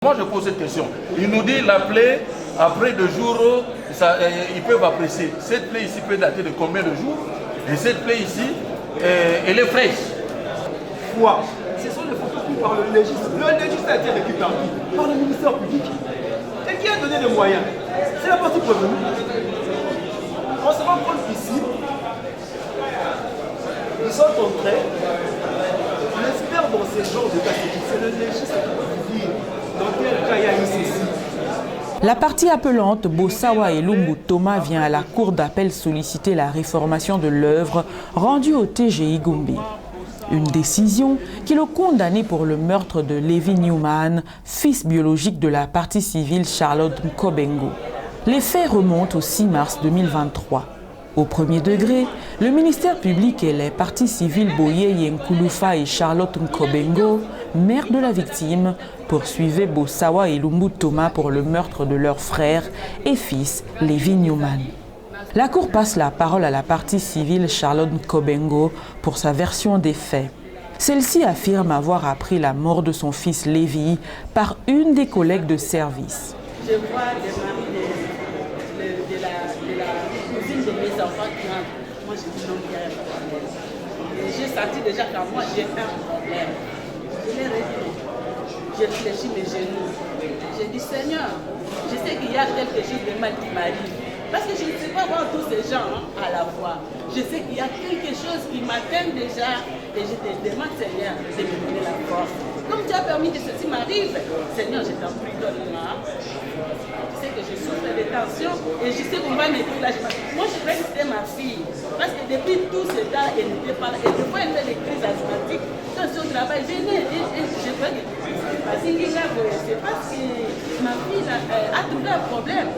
Moi je pose cette question. Il nous dit la plaie, après 2 jours, ils peuvent apprécier. Cette plaie ici peut dater de combien de jours? Et cette plaie ici, elle est fraîche. Quoi? Ce sont les photos prises par le légiste. Le légiste a été récupéré par le ministère public. Et qui a donné les moyens? C'est la partie prévenue. On se rend compte ici, ils sont en train, l'expert dans ces genres de cas, c'est le légiste qui peut dire dans quel cas il y a eu ceci. La partie appelante Bossawa et Lumbu Thomas vient à la cour d'appel solliciter la réformation de l'œuvre rendue au TGI Gombe. Une décision qui le condamnait pour le meurtre de Levi Newman, fils biologique de la partie civile Charlotte Nkobengo. Les faits remontent au 6 mars 2023. Au premier degré, le ministère public et les parties civiles Boye Yenkulufa et Charlotte Nkobengo, mère de la victime, poursuivaient Bossawa et Lumbu Thomas pour le meurtre de leur frère et fils Levi Newman. La Cour passe la parole à la partie civile Charlotte Nkobengo pour sa version des faits. Celle-ci affirme avoir appris la mort de son fils Levi par une des collègues de service. Je vois les maris de la cousine de mes enfants qui rentrent. Moi, je dis non, il y a un problème. Et j'ai senti déjà qu'à moi, j'ai un problème. Je l'ai réduit. J'ai fléchi mes genoux. J'ai dit, Seigneur, je sais qu'il y a quelque chose de mal qui m'arrive. Parce que je ne sais pas voir tous ces gens à la fois. Je sais qu'il y a quelque chose qui m'atteint déjà. Et je te demande, Seigneur, de me donner la force. Comme tu as permis que ceci m'arrive, Seigneur, je t'en prie, donne-moi. Je sais que je souffre de tension et je sais qu'on va m'aider là. Moi, je crois que c'était ma fille. Parce que depuis tout ce temps, elle n'était pas là. Et des fois, elle fait des crises asthmatiques. Quand je suis au travail, je crois que c'est parce que ma fille a trouvé un problème.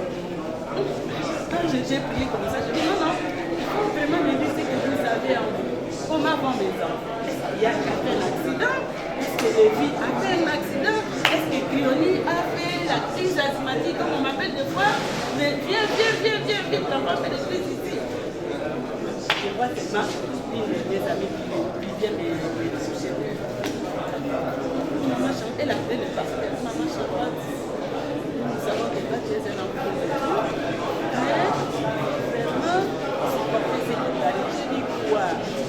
Quand j'ai prié comme ça, je dis non, il faut vraiment me dire ce que vous savez en vous. Comment vont mes enfants? Est-ce qu'il y a fait un accident? Est-ce que Levi a fait un accident? Est-ce que Crioni a fait la crise asthmatique, comme on m'appelle des fois? Mais viens, l'enfant fait des crises ici. Je vois seulement une de mes amis qui vient me toucher. Maman chante, elle a fait le pasteur. Maman chante. Nous savons que toi, tu es un enfant de Dieu. Mais, vraiment, supporter ce qui t'arrive. Je dis quoi?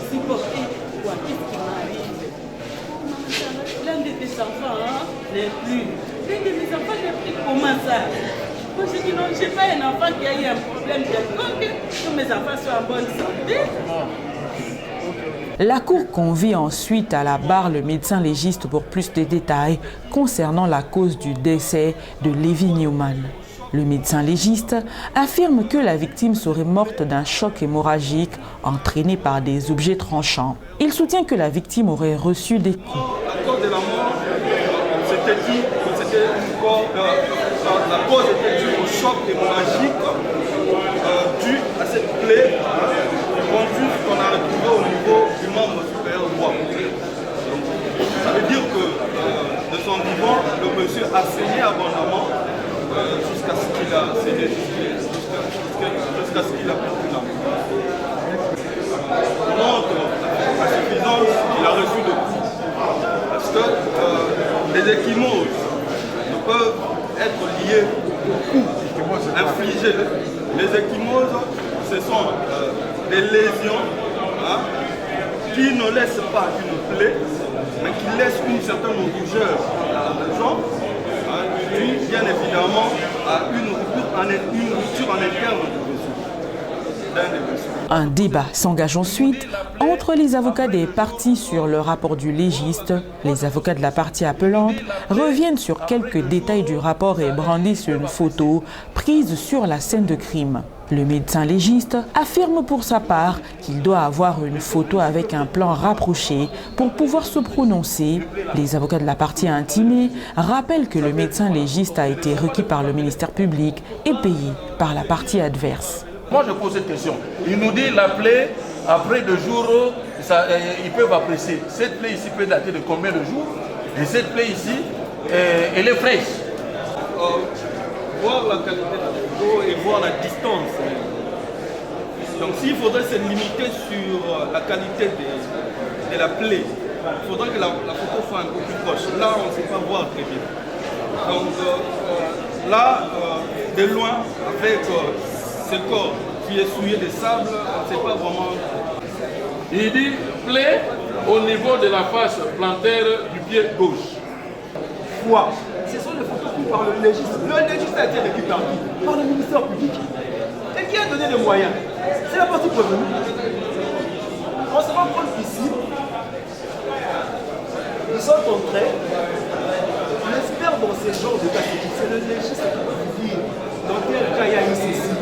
Supporter quoi? Qu'est-ce qui m'arrive? L'un de tes enfants n'est plus. L'un de mes enfants n'est plus. Comment ça? Moi, je dis non, je n'ai pas un enfant qui a eu un problème quelconque. Que mes enfants soient en bonne santé. La Cour convie ensuite à la barre le médecin légiste pour plus de détails concernant la cause du décès de Levi Newman. Le médecin légiste affirme que la victime serait morte d'un choc hémorragique entraîné par des objets tranchants. Il soutient que la victime aurait reçu des coups. La cause de la mort, c'était dit que c'était la cause était due au choc hémorragique dû à cette plaie qu'on a retrouvée au niveau du membre supérieur droit. Ça veut dire que de son vivant, le monsieur a saigné abondamment jusqu'à ce qu'il a cédé, jusqu'à ce qu'il a perdu la mort. Montre la suffisance qu'il a reçu de coups. Parce que les ecchymoses ne peuvent être liées au coup infligé. Les ecchymoses, ce sont des lésions qui ne laissent pas une plaie, mais qui laissent une certaine rougeur à la jambe, due bien évidemment à une rupture en interne d'un des vaisseaux. Un débat s'engage ensuite entre les avocats des parties sur le rapport du légiste. Les avocats de la partie appelante reviennent sur quelques détails du rapport et brandissent une photo prise sur la scène de crime. Le médecin légiste affirme pour sa part qu'il doit avoir une photo avec un plan rapproché pour pouvoir se prononcer. Les avocats de la partie intimée rappellent que le médecin légiste a été requis par le ministère public et payé par la partie adverse. Moi je pose cette question. Il nous dit la plaie, après 2 jours, ils peuvent apprécier. Cette plaie ici peut dater de combien de jours? Et cette plaie ici, elle est fraîche. Voir la qualité de la photo et voir la distance. Donc s'il faudrait se limiter sur la qualité de la plaie, il faudrait que la photo soit un peu plus proche. Là, on ne sait pas voir très bien. Donc là, de loin, avec ce corps qui est souillé de sable, c'est pas vraiment... Il dit plaie au niveau de la face plantaire du pied gauche. Quoi? Ce sont les photos prises par le légiste. Le légiste a été récupéré par le ministère public. Et qui a donné les moyens? C'est la partie prévenue. On se rend compte qu'ici, nous sommes en train, l'expert dans ces genres de cas, c'est le légiste qui peut dire dans quel cas il y a eu ceci.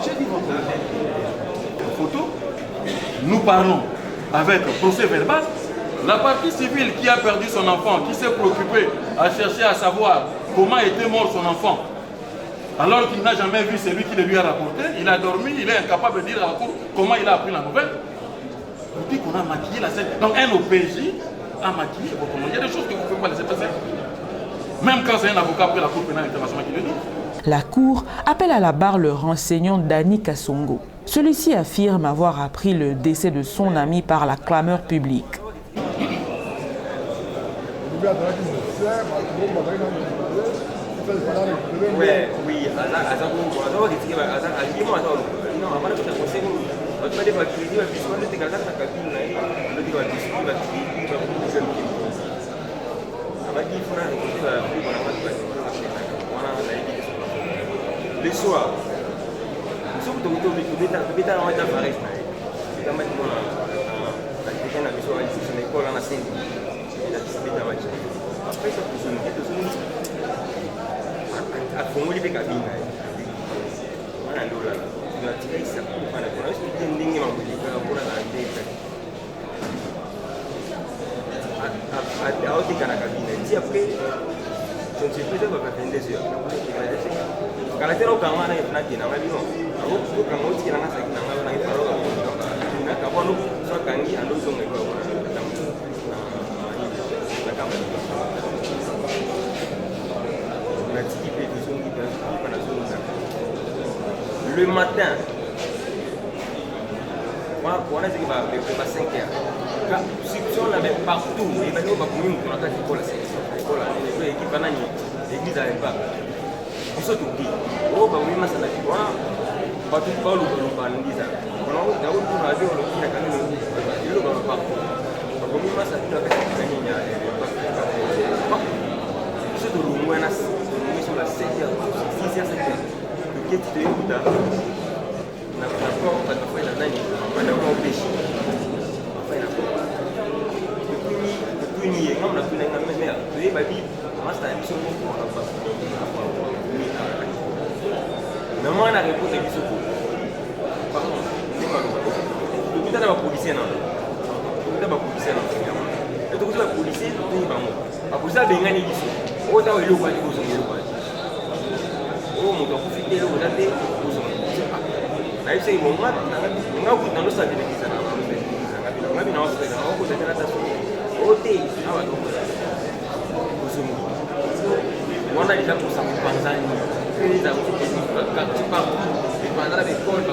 J'ai dit votre Photo. Nous parlons avec procès verbal. La partie civile qui a perdu son enfant, qui s'est préoccupée à chercher à savoir comment était mort son enfant, alors qu'il n'a jamais vu celui qui le lui a rapporté, il a dormi, il est incapable de dire à la cour comment il a appris la nouvelle. Vous dites qu'on a maquillé la scène. Donc un OPJ a maquillé votre nom. Il y a des choses que vous ne pouvez pas laisser passer. Même quand c'est un avocat après la Cour pénale internationale qui le dit. La Cour appelle à la barre le renseignant Dani Kassongo. Celui-ci affirme avoir appris le décès de son ami par la clameur publique. Le soir, le matin, on a dit qu'il va faire 5 heures. Si on l'avait partout, il va y avoir une école à l'église à l'époque. On se dit, oh, bah oui, mais ça n'a pas pas tout pas le bandiza. On a eu d'abord pour la vie, on a dit qu'il y a le partout. Donc, oui, mais ça n'a pas été gagné. C'est de l'ouest, sur la 7 heures, 6 heures, 7 heures. Le quai de Bouddha, on a d'accord, on a fait la nani, on a fait péché. Enfin, depuis une année, on a fait la même mère. Tu es babi, moi, c'est un petit peu pour la part. Mais moi, on a répondu à ce coup. Par contre, c'est pas grave. Tout le monde policier, non. Tout le monde policier, non. Et tout le monde policier, tout le monde. La police a bien gagné ici. Oh, ça, il y a eu quoi, il y a eu quoi. Oh, mon gars, vous faites des lots, vous avez des lots. Là, il sait, moi, on a vu dans le stade de l'église, on a vu dans le stade, on a vu dans la station. Oh, t'es, ah, ouais, donc, on a déjà pour ça, on pense à nous. Les amis, quand tu parles, tu parles à l'école,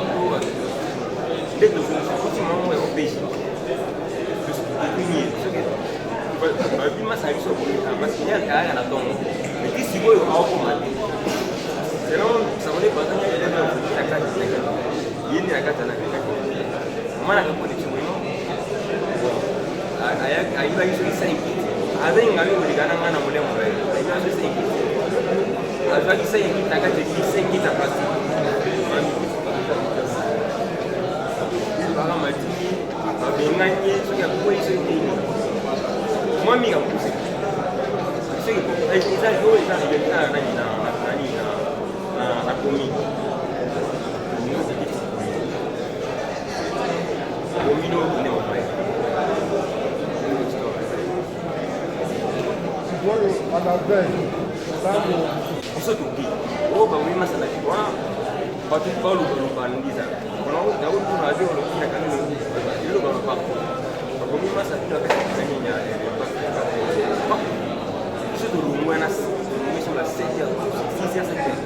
dès que vous êtes au pays, parce qu'il y a un carré à la tombe. Mais si vous avez un peu c'est là ça va pas dans la carte. Il y a la carte à la carte. Moi, la connexion, non. Il va y avoir 5. Avec un ami, il y a un an, il y a 5. Avec 5, la carte est 5 qui t'a passé. Moi, je suis on se dit, oh, bah oui, mais ça n'a pas tout pas le bandiza. On a d'abord pour la vie, on a quand même le parcours. Donc, oui, mais ça n'a pas été gagné. C'est de l'ouest, sur la 7 heures, 6 heures, 7 heures.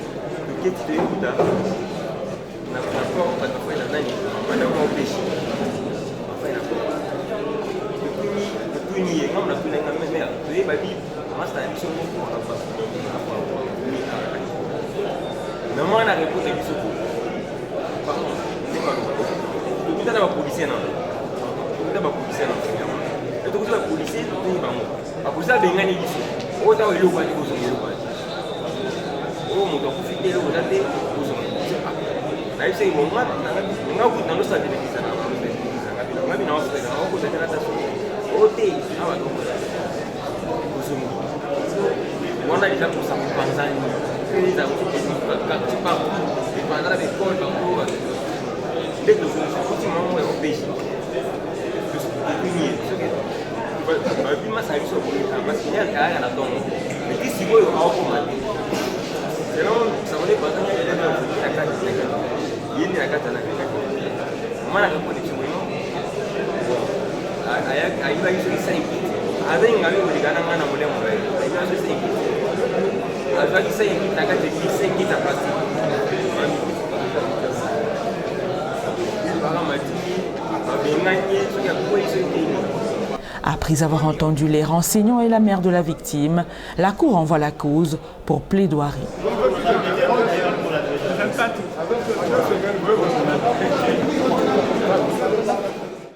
Le quai de Bouddha, on a d'accord, on a fait la nani, on a fait péché. Enfin, depuis une année, on a fait la même mère. Tu es babi, moi, c'est un petit peu pour la part. Mais moi, on a répondu à ce coup. Pardon, c'est pas loin. Donc, tu as la policier, non? Tu as la policier, non? Et donc, tu as la policier, tu as la policier. La policier a bien gagné ici. Oh, tu as eu le quoi, tu as eu le quoi. Oh, mon temps, tu as eu le quoi, tu as eu le quoi. Je sais que moi, je suis dans le stade de l'église. On a déjà tout ça pour penser. Les amis, quand tu parles, pendant la école, dès que vous êtes au pays, Après avoir entendu les renseignants et la mère de la victime, la Cour envoie la cause pour plaidoirie.